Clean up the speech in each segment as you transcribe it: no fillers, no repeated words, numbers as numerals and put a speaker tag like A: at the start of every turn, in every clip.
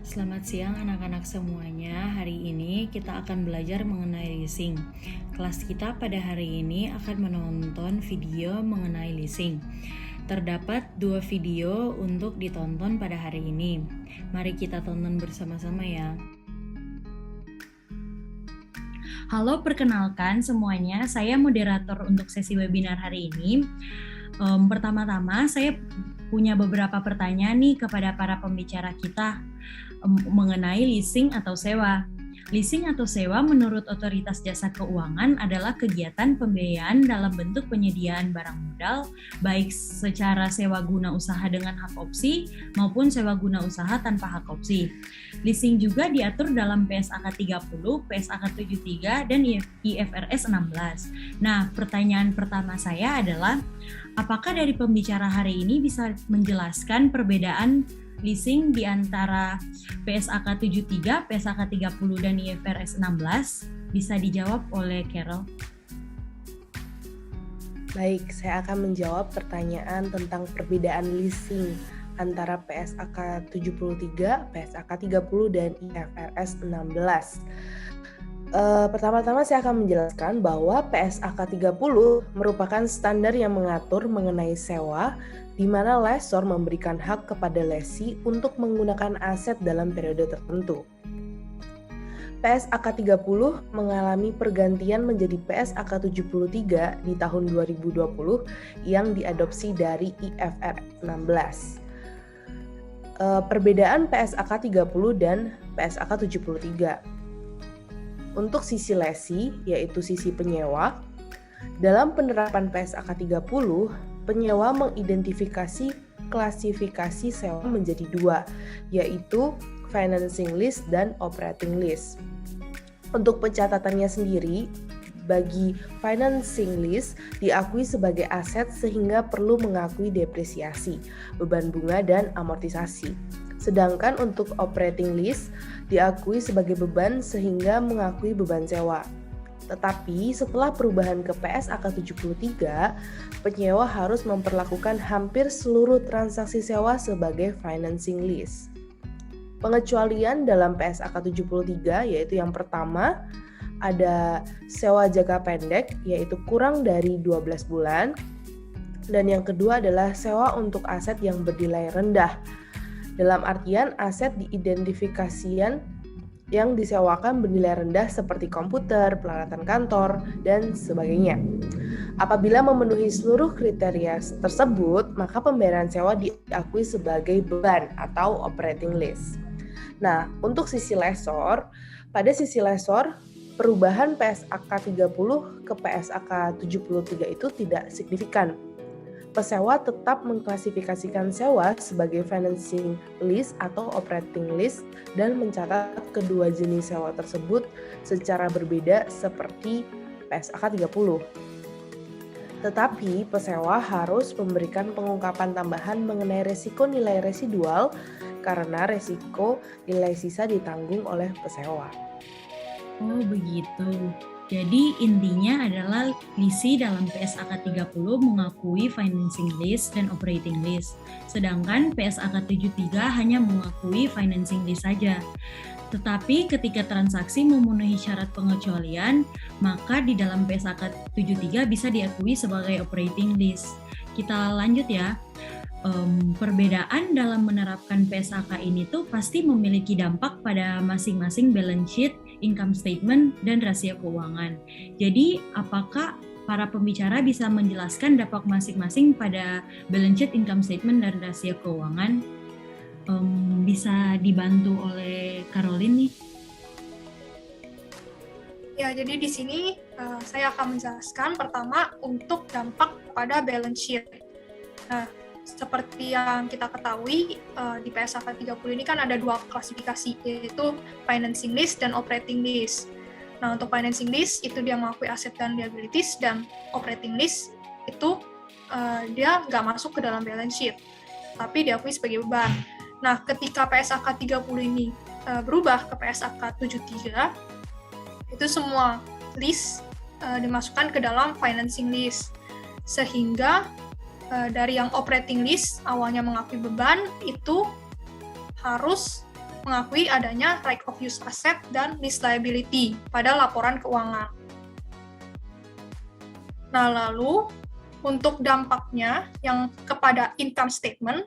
A: Selamat siang anak-anak semuanya. Hari ini kita akan belajar mengenai leasing. Kelas kita pada hari ini akan menonton video mengenai leasing. Terdapat 2 video untuk ditonton pada hari ini. Mari kita tonton bersama-sama ya. Halo, perkenalkan semuanya. Saya moderator untuk sesi webinar hari ini. Pertama-tama saya punya beberapa pertanyaan nih kepada para pembicara kita mengenai leasing atau sewa. Leasing atau sewa menurut Otoritas Jasa Keuangan adalah kegiatan pembiayaan dalam bentuk penyediaan barang modal, baik secara sewa guna usaha dengan hak opsi maupun sewa guna usaha tanpa hak opsi. Leasing juga diatur dalam PSAK 30, PSAK 73, dan IFRS 16. Nah, pertanyaan pertama saya adalah, apakah dari pembicara hari ini bisa menjelaskan perbedaan leasing di antara PSAK 73, PSAK 30, dan IFRS 16? Bisa dijawab oleh Carol.
B: Baik, saya akan menjawab pertanyaan tentang perbedaan leasing antara PSAK 73, PSAK 30, dan IFRS 16. Pertama-tama saya akan menjelaskan bahwa PSAK 30 merupakan standar yang mengatur mengenai sewa, di mana lessor memberikan hak kepada lessee untuk menggunakan aset dalam periode tertentu. PSAK 30 mengalami pergantian menjadi PSAK 73 di tahun 2020 yang diadopsi dari IFRS 16. Perbedaan PSAK 30 dan PSAK 73. Untuk sisi lessee, yaitu sisi penyewa, dalam penerapan PSAK 30, penyewa mengidentifikasi klasifikasi sewa menjadi 2, yaitu financing lease dan operating lease. Untuk pencatatannya sendiri, bagi financing lease diakui sebagai aset sehingga perlu mengakui depresiasi, beban bunga, dan amortisasi. Sedangkan untuk operating lease diakui sebagai beban sehingga mengakui beban sewa. Tetapi setelah perubahan ke PSAK 73, penyewa harus memperlakukan hampir seluruh transaksi sewa sebagai financing lease. Pengecualian dalam PSAK 73 yaitu yang pertama ada sewa jangka pendek yaitu kurang dari 12 bulan, dan yang kedua adalah sewa untuk aset yang bernilai rendah. Dalam artian aset diidentifikasian yang disewakan bernilai rendah seperti komputer, peralatan kantor, dan sebagainya. Apabila memenuhi seluruh kriteria tersebut, maka pembayaran sewa diakui sebagai beban atau operating lease. Nah, untuk sisi lessor, pada sisi lessor, perubahan PSAK 30 ke PSAK 73 itu tidak signifikan. Pesewa tetap mengklasifikasikan sewa sebagai financing lease atau operating lease dan mencatat kedua jenis sewa tersebut secara berbeda seperti PSAK 30. Tetapi pesewa harus memberikan pengungkapan tambahan mengenai resiko nilai residual karena resiko nilai sisa ditanggung oleh pesewa.
A: Oh, begitu. Jadi intinya adalah leasing dalam PSAK 30 mengakui financing lease dan operating lease. Sedangkan PSAK 73 hanya mengakui financing lease saja. Tetapi ketika transaksi memenuhi syarat pengecualian, maka di dalam PSAK 73 bisa diakui sebagai operating lease. Kita lanjut ya. Perbedaan dalam menerapkan PSAK ini tuh pasti memiliki dampak pada masing-masing balance sheet, income statement, dan rasio keuangan. Jadi, apakah para pembicara bisa menjelaskan dampak masing-masing pada balance sheet, income statement, dan rasio keuangan? Bisa dibantu oleh Caroline nih.
C: Ya, jadi di sini saya akan menjelaskan pertama untuk dampak pada balance sheet. Nah, seperti yang kita ketahui, di PSAK 30 ini kan ada 2 klasifikasi, yaitu financing lease dan operating lease. Nah, untuk financing lease, itu dia mengakui aset dan liabilities, dan operating lease itu dia nggak masuk ke dalam balance sheet, tapi diakui sebagai beban. Nah, ketika PSAK 30 ini berubah ke PSAK 73, itu semua lease dimasukkan ke dalam financing lease, sehingga dari yang operating lease awalnya mengakui beban itu harus mengakui adanya right of use asset dan lease liability pada laporan keuangan. Nah, lalu untuk dampaknya yang kepada income statement,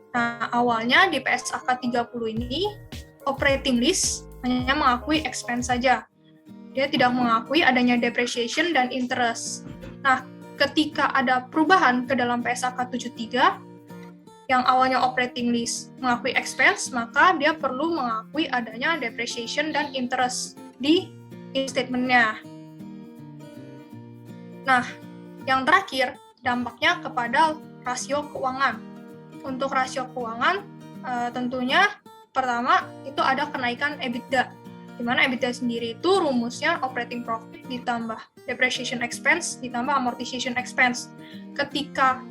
C: nah awalnya di PSAK 30 ini operating lease hanya mengakui expense saja. Dia tidak mengakui adanya depreciation dan interest. Nah, ketika ada perubahan ke dalam PSAK 73 yang awalnya operating lease mengakui expense, maka dia perlu mengakui adanya depreciation dan interest di statement-nya. Nah, yang terakhir, dampaknya kepada rasio keuangan. Untuk rasio keuangan, tentunya pertama itu ada kenaikan EBITDA, di mana EBITDA sendiri itu rumusnya operating profit ditambah depreciation expense ditambah amortization expense. Ketika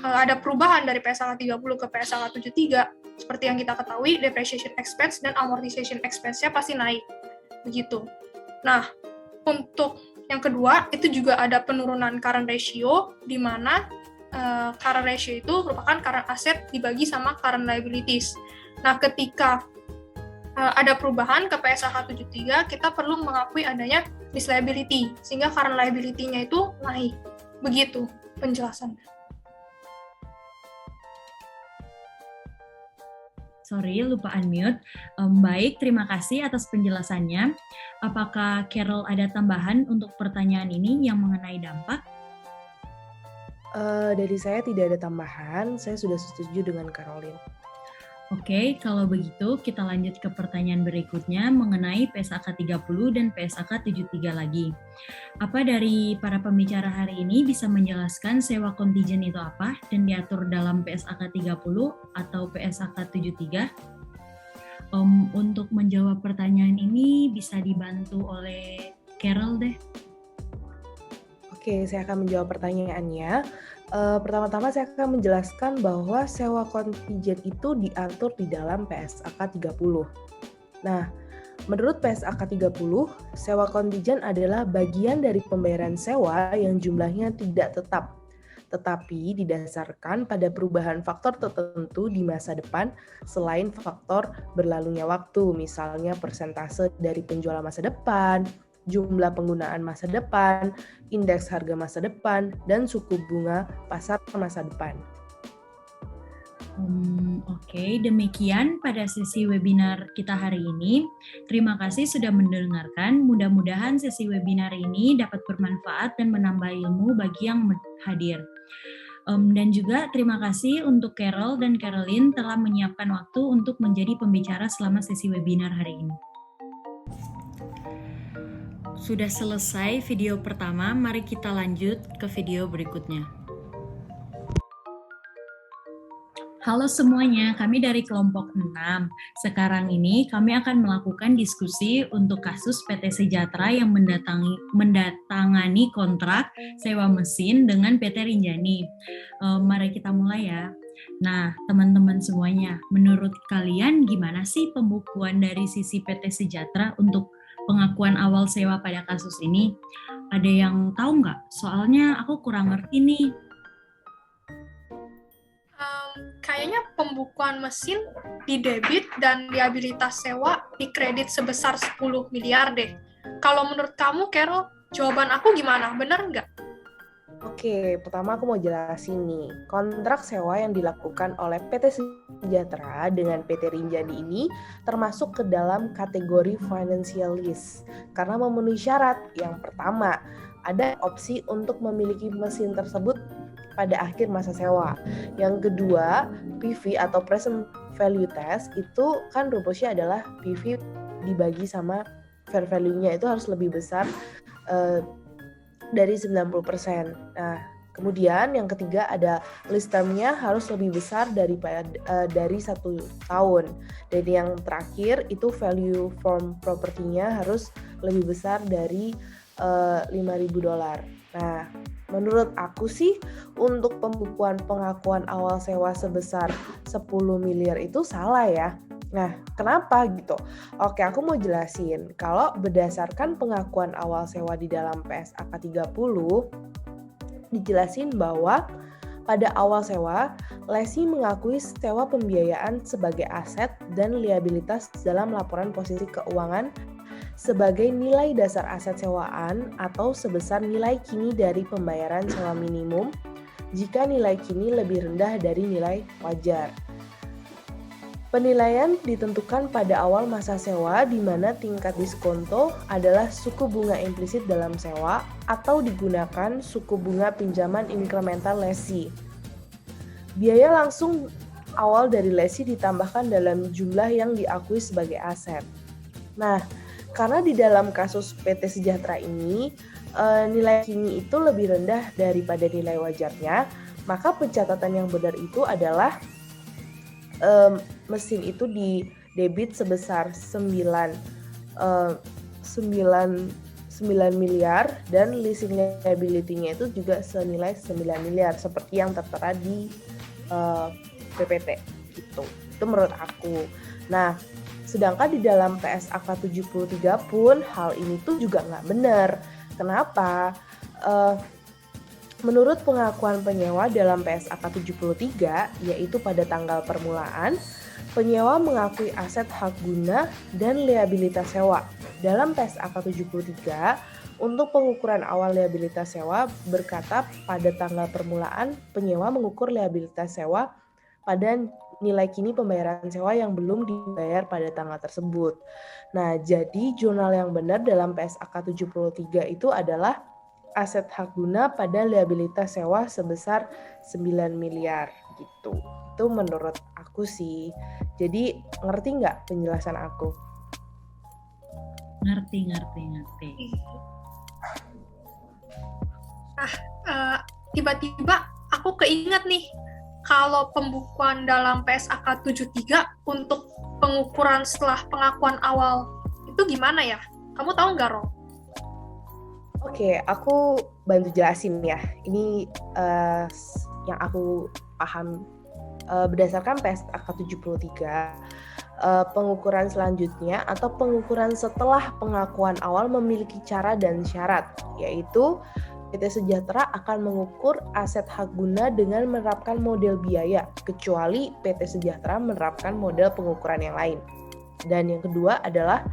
C: ada perubahan dari PSAK 30 ke PSAK 73, seperti yang kita ketahui, depreciation expense dan amortization expense-nya pasti naik. Begitu. Nah, untuk yang kedua, itu juga ada penurunan current ratio, di mana current ratio itu merupakan current asset dibagi sama current liabilities. Nah, ketika ada perubahan ke PSAK 73, kita perlu mengakui adanya lease liability, sehingga current liability-nya itu naik. Begitu penjelasannya.
A: Sorry, lupa unmute. Baik, terima kasih atas penjelasannya. Apakah Carol ada tambahan untuk pertanyaan ini yang mengenai dampak?
B: Dari saya tidak ada tambahan, saya sudah setuju dengan Caroline.
A: Oke, kalau begitu kita lanjut ke pertanyaan berikutnya mengenai PSAK 30 dan PSAK 73 lagi. Apa dari para pembicara hari ini bisa menjelaskan sewa kontijen itu apa dan diatur dalam PSAK 30 atau PSAK 73? Untuk menjawab pertanyaan ini bisa dibantu oleh Carol deh.
B: Oke, saya akan menjawab pertanyaannya. Pertama-tama saya akan menjelaskan bahwa sewa kontijen itu diatur di dalam PSAK 30. Nah, menurut PSAK 30, sewa kontijen adalah bagian dari pembayaran sewa yang jumlahnya tidak tetap, tetapi didasarkan pada perubahan faktor tertentu di masa depan selain faktor berlalunya waktu, misalnya persentase dari penjualan masa depan, jumlah penggunaan masa depan, indeks harga masa depan, dan suku bunga pasar masa depan.
A: Oke, demikian pada sesi webinar kita hari ini. Terima kasih sudah mendengarkan. Mudah-mudahan sesi webinar ini dapat bermanfaat dan menambah ilmu bagi yang hadir. Dan juga terima kasih untuk Carol dan Caroline telah menyiapkan waktu untuk menjadi pembicara selama sesi webinar hari ini. Sudah selesai video pertama, mari kita lanjut ke video berikutnya. Halo semuanya, kami dari kelompok 6. Sekarang ini kami akan melakukan diskusi untuk kasus PT Sejahtera yang mendatangani kontrak sewa mesin dengan PT Rinjani. Mari kita mulai ya. Nah, teman-teman semuanya, menurut kalian gimana sih pembukuan dari sisi PT Sejahtera untuk pengakuan awal sewa pada kasus ini? Ada yang tahu nggak? Soalnya aku kurang ngerti nih.
C: Kayaknya pembukuan mesin di debit dan liabilitas sewa di kredit sebesar 10 miliar deh. Kalau menurut kamu, Carol, jawaban aku gimana? Bener nggak?
B: Oke, pertama aku mau jelasin nih. Kontrak sewa yang dilakukan oleh PT Sejahtera dengan PT Rinjani ini termasuk ke dalam kategori financial lease karena memenuhi syarat. Yang pertama, ada opsi untuk memiliki mesin tersebut pada akhir masa sewa. Yang kedua, PV atau present value test itu kan rumusnya adalah PV dibagi sama fair value-nya itu harus lebih besar dari 90%. Nah, kemudian yang ketiga ada lease term-nya harus lebih besar dari 1 tahun. Dan yang terakhir itu value from property-nya harus lebih besar dari $5.000. Nah, menurut aku sih untuk pembukuan pengakuan awal sewa sebesar 10 miliar itu salah ya. Nah, kenapa gitu? Oke, aku mau jelasin. Kalau berdasarkan pengakuan awal sewa di dalam PSAK 30, dijelasin bahwa Pada awal sewa, lesi mengakui sewa pembiayaan sebagai aset dan liabilitas dalam laporan posisi keuangan sebagai nilai dasar aset sewaan atau sebesar nilai kini dari pembayaran sewa minimum jika nilai kini lebih rendah dari nilai wajar. Penilaian ditentukan pada awal masa sewa di mana tingkat diskonto adalah suku bunga implisit dalam sewa atau digunakan suku bunga pinjaman inkremental lesi. Biaya langsung awal dari lesi ditambahkan dalam jumlah yang diakui sebagai aset. Nah, karena di dalam kasus PT Sejahtera ini nilai kini itu lebih rendah daripada nilai wajarnya, maka pencatatan yang benar itu adalah mesin itu di debit sebesar 9 miliar dan leasing liability-nya itu juga senilai 9 miliar seperti yang tertera di PPT gitu. Itu menurut aku. Nah, sedangkan di dalam PSAK 73 pun hal ini tuh juga nggak benar. Kenapa? Menurut pengakuan penyewa dalam PSAK 73, yaitu pada tanggal permulaan, penyewa mengakui aset hak guna dan liabilitas sewa. Dalam PSAK 73, untuk pengukuran awal liabilitas sewa berkata pada tanggal permulaan, penyewa mengukur liabilitas sewa pada nilai kini pembayaran sewa yang belum dibayar pada tanggal tersebut. Nah, jadi jurnal yang benar dalam PSAK 73 itu adalah aset hak guna pada liabilitas sewa sebesar 9 miliar gitu. Itu menurut aku sih. Jadi ngerti nggak penjelasan aku?
A: Ngerti.
C: Tiba-tiba aku keinget nih, kalau pembukuan dalam PSAK 73 untuk pengukuran setelah pengakuan awal itu gimana ya? Kamu tahu nggak, Ro?
B: Oke, aku bantu jelasin ya. Ini yang aku paham berdasarkan PSAK 73. Pengukuran selanjutnya atau pengukuran setelah pengakuan awal memiliki cara dan syarat, yaitu PT Sejahtera akan mengukur aset hak guna dengan menerapkan model biaya, kecuali PT Sejahtera menerapkan model pengukuran yang lain. Dan yang kedua adalah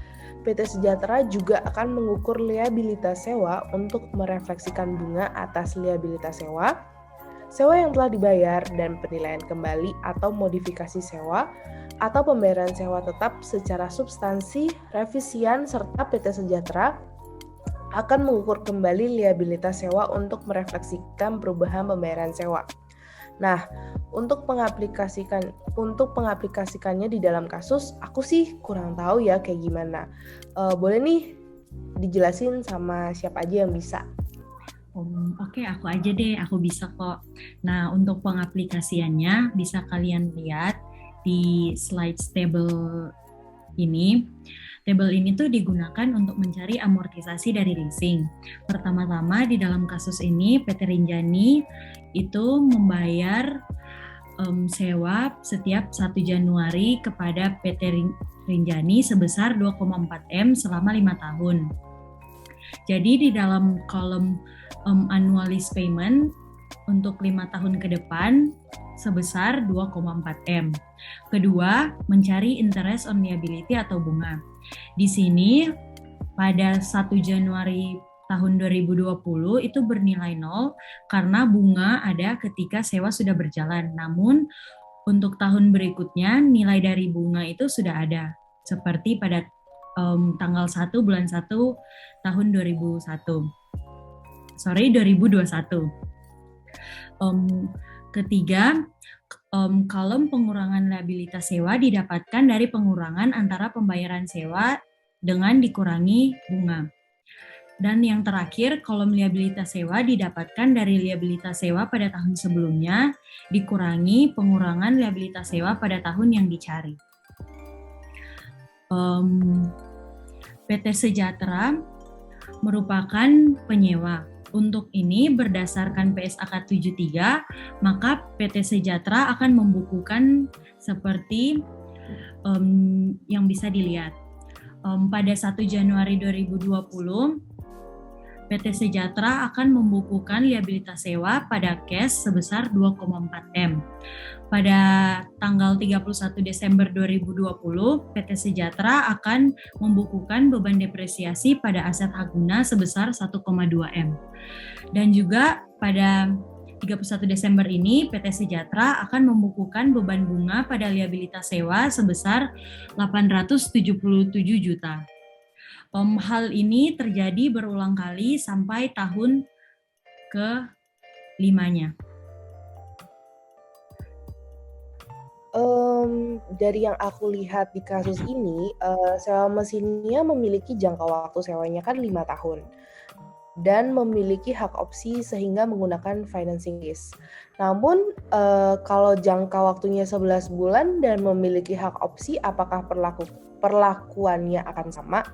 B: PT Sejahtera juga akan mengukur liabilitas sewa untuk merefleksikan bunga atas liabilitas sewa, sewa yang telah dibayar, dan penilaian kembali atau modifikasi sewa, atau pembayaran sewa tetap secara substansi, revisian, serta PT Sejahtera akan mengukur kembali liabilitas sewa untuk merefleksikan perubahan pembayaran sewa. Nah, untuk pengaplikasikannya di dalam kasus, aku sih kurang tahu ya kayak gimana. Boleh nih dijelasin sama siapa aja yang bisa?
A: Oke, aku aja deh, aku bisa kok. Nah, untuk pengaplikasiannya bisa kalian lihat di slides table ini. Tabel ini tuh digunakan untuk mencari amortisasi dari leasing. Pertama-tama di dalam kasus ini PT Rinjani itu membayar sewa setiap 1 Januari kepada PT Rinjani sebesar 2,4 M selama 5 tahun. Jadi di dalam kolom annual lease payment untuk 5 tahun ke depan sebesar 2,4 M. Kedua, mencari interest on liability atau bunga. Di sini pada 1 Januari tahun 2020 itu bernilai 0 karena bunga ada ketika sewa sudah berjalan. Namun untuk tahun berikutnya nilai dari bunga itu sudah ada. Seperti pada tanggal 1 bulan 1 tahun 2021. 2021. Ketiga, kolom pengurangan liabilitas sewa didapatkan dari pengurangan antara pembayaran sewa dengan dikurangi bunga. Dan yang terakhir, kolom liabilitas sewa didapatkan dari liabilitas sewa pada tahun sebelumnya dikurangi pengurangan liabilitas sewa pada tahun yang dicari. PT Sejahtera merupakan penyewa. Untuk ini berdasarkan PSAK 73, maka PT Sejahtera akan membukukan seperti yang bisa dilihat. Pada 1 Januari 2020, PT Sejahtera akan membukukan liabilitas sewa pada cash sebesar 2,4 M. Pada tanggal 31 Desember 2020, PT Sejahtera akan membukukan beban depresiasi pada aset hak guna sebesar 1,2 M. Dan juga pada 31 Desember ini, PT Sejahtera akan membukukan beban bunga pada liabilitas sewa sebesar 877 juta. Hal ini terjadi berulang kali sampai tahun ke-5-nya.
B: Dari yang aku lihat di kasus ini, sewa mesinnya memiliki jangka waktu sewanya kan 5 tahun dan memiliki hak opsi sehingga menggunakan financing lease. Namun kalau jangka waktunya 11 bulan dan memiliki hak opsi, apakah perlakuannya akan sama?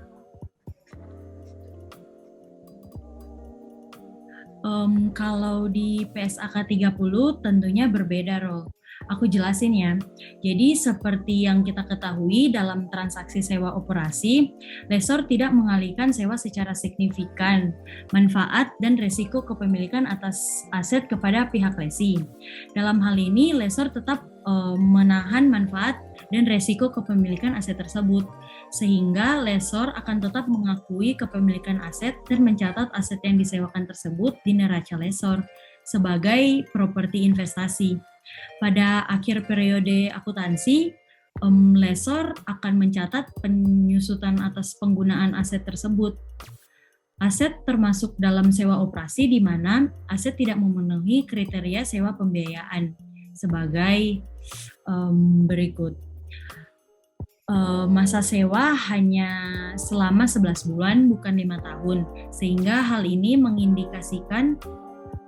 A: Kalau di PSAK 30 tentunya berbeda, Rol. Aku jelasin ya. Jadi seperti yang kita ketahui dalam transaksi sewa operasi, lessor tidak mengalihkan sewa secara signifikan manfaat dan resiko kepemilikan atas aset kepada pihak lesi. Dalam hal ini, lessor tetap menahan manfaat dan resiko kepemilikan aset tersebut, sehingga lessor akan tetap mengakui kepemilikan aset dan mencatat aset yang disewakan tersebut di neraca lessor sebagai properti investasi. Pada akhir periode akuntansi, lessor akan mencatat penyusutan atas penggunaan aset tersebut. Aset termasuk dalam sewa operasi di mana aset tidak memenuhi kriteria sewa pembiayaan sebagai berikut. Masa sewa hanya selama 11 bulan bukan 5 tahun, sehingga hal ini mengindikasikan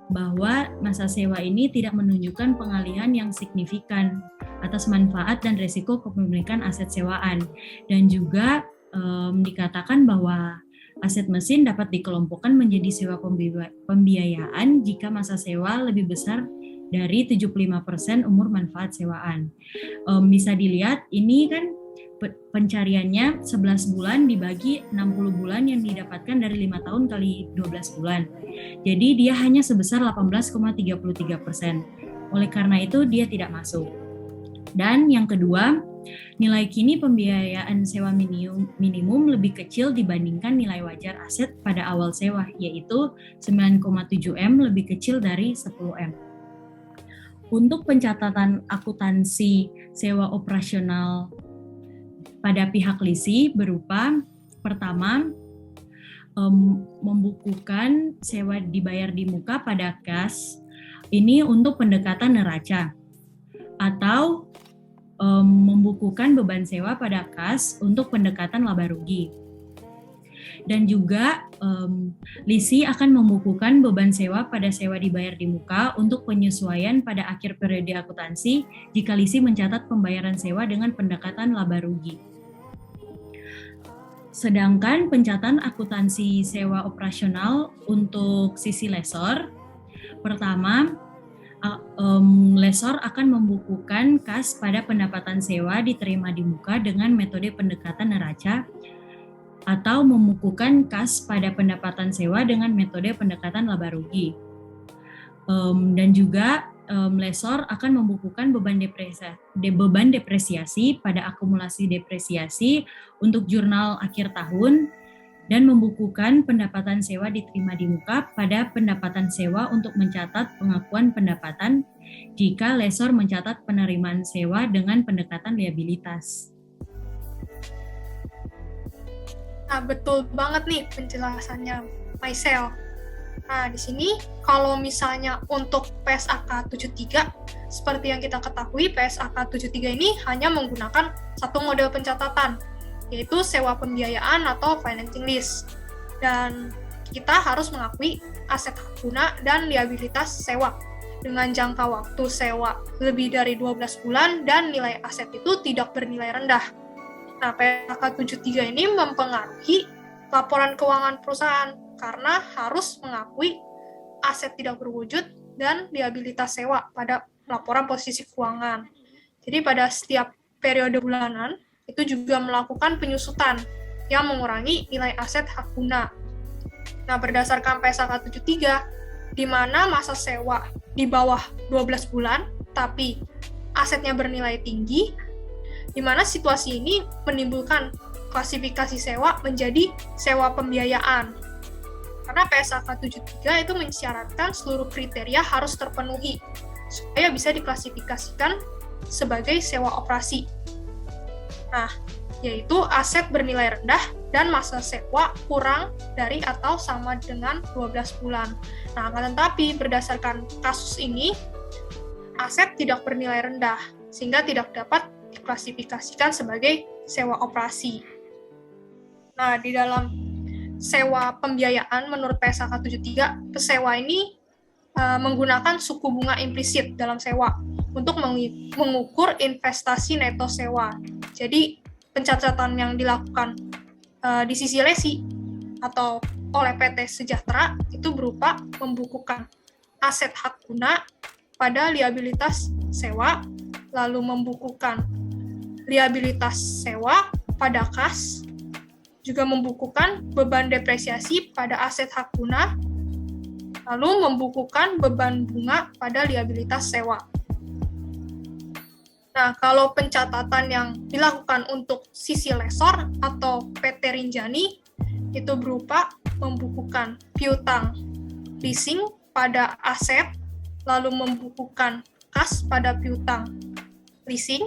A: bahwa masa sewa ini tidak menunjukkan pengalihan yang signifikan atas manfaat dan resiko kepemilikan aset sewaan. Dan juga dikatakan bahwa aset mesin dapat dikelompokkan menjadi sewa pembiayaan jika masa sewa lebih besar dari 75% umur manfaat sewaan. Bisa dilihat ini kan pencariannya 11 bulan dibagi 60 bulan yang didapatkan dari 5 tahun kali 12 bulan. Jadi dia hanya sebesar 18,33%. Oleh karena itu dia tidak masuk. Dan yang kedua, nilai kini pembiayaan sewa minimum lebih kecil dibandingkan nilai wajar aset pada awal sewa, yaitu 9,7 M lebih kecil dari 10 M. Untuk pencatatan akuntansi sewa operasional pada pihak lisi berupa pertama, membukukan sewa dibayar di muka pada kas ini untuk pendekatan neraca, atau membukukan beban sewa pada kas untuk pendekatan laba rugi. Dan juga lisi akan membukukan beban sewa pada sewa dibayar di muka untuk penyesuaian pada akhir periode akuntansi jika lisi mencatat pembayaran sewa dengan pendekatan laba rugi. Sedangkan pencatatan akuntansi sewa operasional untuk sisi lessor, pertama, lessor akan membukukan kas pada pendapatan sewa diterima di muka dengan metode pendekatan neraca, atau membukukan kas pada pendapatan sewa dengan metode pendekatan laba rugi. Dan juga lessor akan membukukan beban depresiasi pada akumulasi depresiasi untuk jurnal akhir tahun, dan membukukan pendapatan sewa diterima di muka pada pendapatan sewa untuk mencatat pengakuan pendapatan jika lessor mencatat penerimaan sewa dengan pendekatan liabilitas.
C: Nah, betul banget nih penjelasannya Maisel. Nah, di sini kalau misalnya untuk PSAK 73, seperti yang kita ketahui, PSAK 73 ini hanya menggunakan satu model pencatatan, yaitu sewa pembiayaan atau financing lease. Dan kita harus mengakui aset hak guna dan liabilitas sewa dengan jangka waktu sewa lebih dari 12 bulan dan nilai aset itu tidak bernilai rendah. Nah, PSAK 73 ini mempengaruhi laporan keuangan perusahaan karena harus mengakui aset tidak berwujud dan liabilitas sewa pada laporan posisi keuangan. Jadi pada setiap periode bulanan itu juga melakukan penyusutan yang mengurangi nilai aset hak guna. Nah, berdasarkan PSAK 73, di mana masa sewa di bawah 12 bulan, tapi asetnya bernilai tinggi, di mana situasi ini menimbulkan klasifikasi sewa menjadi sewa pembiayaan. Karena PSAK 73 itu mensyaratkan seluruh kriteria harus terpenuhi supaya bisa diklasifikasikan sebagai sewa operasi. Nah, yaitu aset bernilai rendah dan masa sewa kurang dari atau sama dengan 12 bulan. Nah, akan tetapi berdasarkan kasus ini, aset tidak bernilai rendah, sehingga tidak dapat diklasifikasikan sebagai sewa operasi. Nah, di dalam sewa pembiayaan menurut PSAK 73, pesewa ini menggunakan suku bunga implisit dalam sewa untuk mengukur investasi neto sewa. Jadi, pencatatan yang dilakukan di sisi lesi atau oleh PT Sejahtera itu berupa membukukan aset hak guna pada liabilitas sewa, lalu membukukan liabilitas sewa pada kas, juga membukukan beban depresiasi pada aset hak guna, lalu membukukan beban bunga pada liabilitas sewa. Nah, kalau pencatatan yang dilakukan untuk sisi lesor atau PT Rinjani itu berupa membukukan piutang leasing pada aset, lalu membukukan kas pada piutang leasing,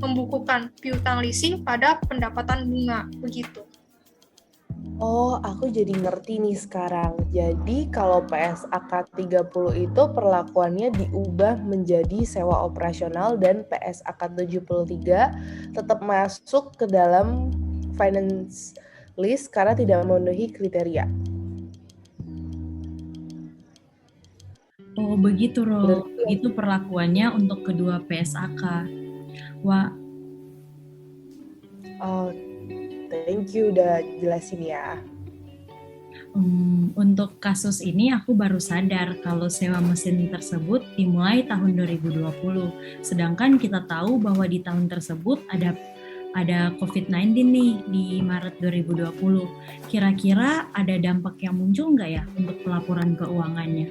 C: membukukan piutang leasing pada pendapatan bunga, begitu.
B: Oh, aku jadi ngerti nih sekarang. Jadi kalau PSAK 30 itu perlakuannya diubah menjadi sewa operasional dan PSAK 73 tetap masuk ke dalam finance list karena tidak memenuhi kriteria.
A: Oh, begitu, Ro.
B: Berarti-
A: Begitu perlakuannya untuk kedua PSAK. Wah,
B: Oh, thank you udah jelasin ya.
A: untuk kasus ini aku baru sadar kalau sewa mesin tersebut dimulai tahun 2020. Sedangkan kita tahu bahwa di tahun tersebut ada COVID-19 nih di Maret 2020. Kira-kira ada dampak yang muncul nggak ya untuk pelaporan keuangannya?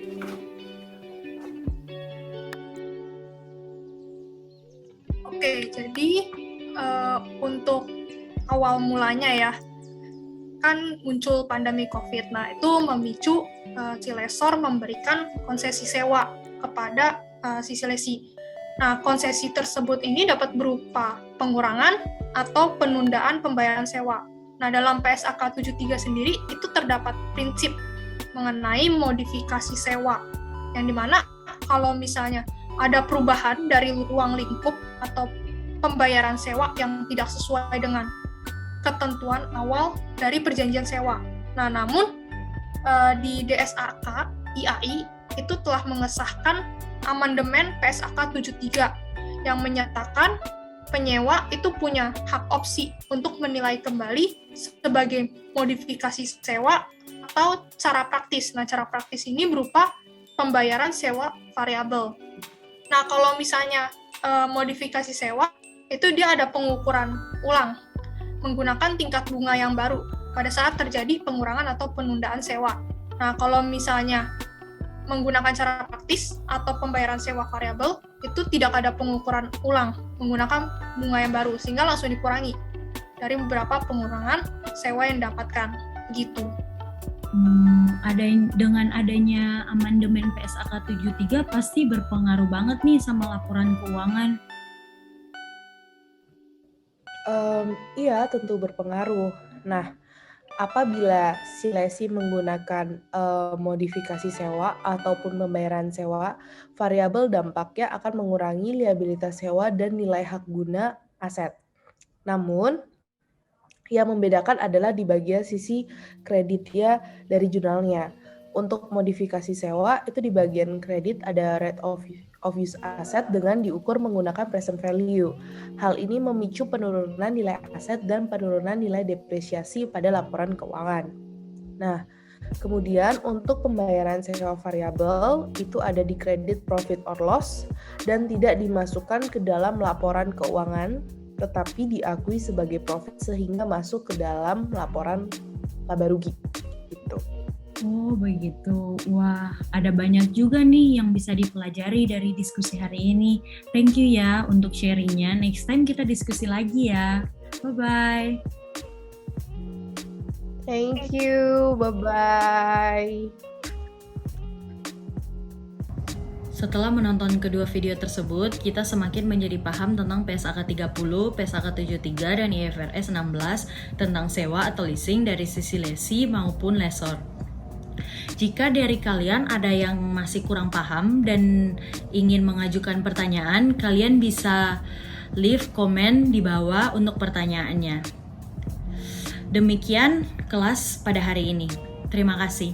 C: Oke, jadi untuk awal mulanya ya, kan muncul pandemi COVID. Nah, itu memicu Cilesor memberikan konsesi sewa kepada sisi lesi. Nah, konsesi tersebut ini dapat berupa pengurangan atau penundaan pembayaran sewa. Nah, dalam PSAK 73 sendiri itu terdapat prinsip mengenai modifikasi sewa, yang dimana kalau misalnya ada perubahan dari ruang lingkup atau pembayaran sewa yang tidak sesuai dengan ketentuan awal dari perjanjian sewa. Nah, namun di DSAK IAI itu telah mengesahkan amandemen PSAK 73 yang menyatakan penyewa itu punya hak opsi untuk menilai kembali sebagai modifikasi sewa atau cara praktis. Nah, cara praktis ini berupa pembayaran sewa variabel. Nah, kalau misalnya modifikasi sewa, itu dia ada pengukuran ulang menggunakan tingkat bunga yang baru pada saat terjadi pengurangan atau penundaan sewa. Nah, kalau misalnya menggunakan cara praktis atau pembayaran sewa variabel, itu tidak ada pengukuran ulang menggunakan bunga yang baru, sehingga langsung dikurangi dari beberapa pengurangan sewa yang didapatkan. Gitu.
A: Dengan adanya amandemen PSAK 73 pasti berpengaruh banget nih sama laporan keuangan.
B: Iya, tentu berpengaruh. Nah, apabila si lesi menggunakan modifikasi sewa ataupun pembayaran sewa, variabel dampaknya akan mengurangi liabilitas sewa dan nilai hak guna aset. Namun, yang membedakan adalah di bagian sisi kreditnya dari jurnalnya. Untuk modifikasi sewa, itu di bagian kredit ada rate of use asset dengan diukur menggunakan present value. Hal ini memicu penurunan nilai aset dan penurunan nilai depresiasi pada laporan keuangan. Nah, kemudian untuk pembayaran sewa variabel itu ada di kredit profit or loss dan tidak dimasukkan ke dalam laporan keuangan, tetapi diakui sebagai profit sehingga masuk ke dalam laporan laba rugi. Gitu.
A: Oh begitu, wah ada banyak juga nih yang bisa dipelajari dari diskusi hari ini. Thank you ya untuk sharingnya, next time kita diskusi lagi ya. Bye-bye.
B: Thank you, bye-bye.
A: Setelah menonton kedua video tersebut, kita semakin menjadi paham tentang PSAK 30, PSAK 73, dan IFRS 16 tentang sewa atau leasing dari sisi lessee maupun lessor. Jika dari kalian ada yang masih kurang paham dan ingin mengajukan pertanyaan, kalian bisa leave komen di bawah untuk pertanyaannya. Demikian kelas pada hari ini. Terima kasih.